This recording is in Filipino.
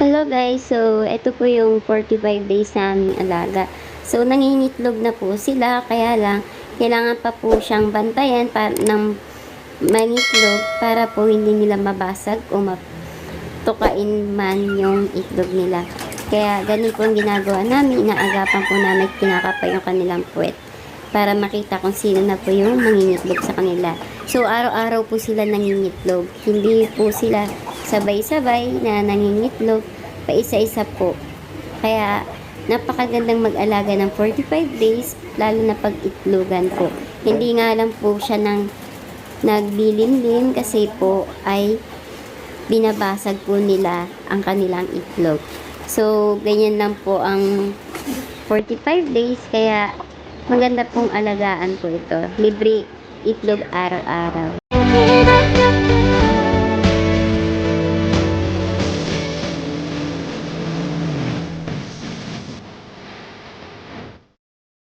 Hello guys, so ito po yung 45 days naming alaga. So nangingitlog na po sila, kaya lang kailangan pa po siyang bantayan ng mangitlog para po hindi nila mabasag o matukain man yung itlog nila. Kaya ganun po ang ginagawa namin, inaagapan po namin, kinakapa yung kanilang puwet para makita kung sino na po yung mangingitlog sa kanila. So araw-araw po sila nangingitlog, hindi po sila sabay-sabay na nangingitlog, paisa-isa po. Kaya napakagandang mag-alaga ng 45 days, lalo na pag-itlogan po. Hindi nga lang po siya naglilimlim kasi po ay binabasag po nila ang kanilang itlog. So, ganyan lang po ang 45 days, kaya maganda pong alagaan po ito. Libre itlog araw-araw.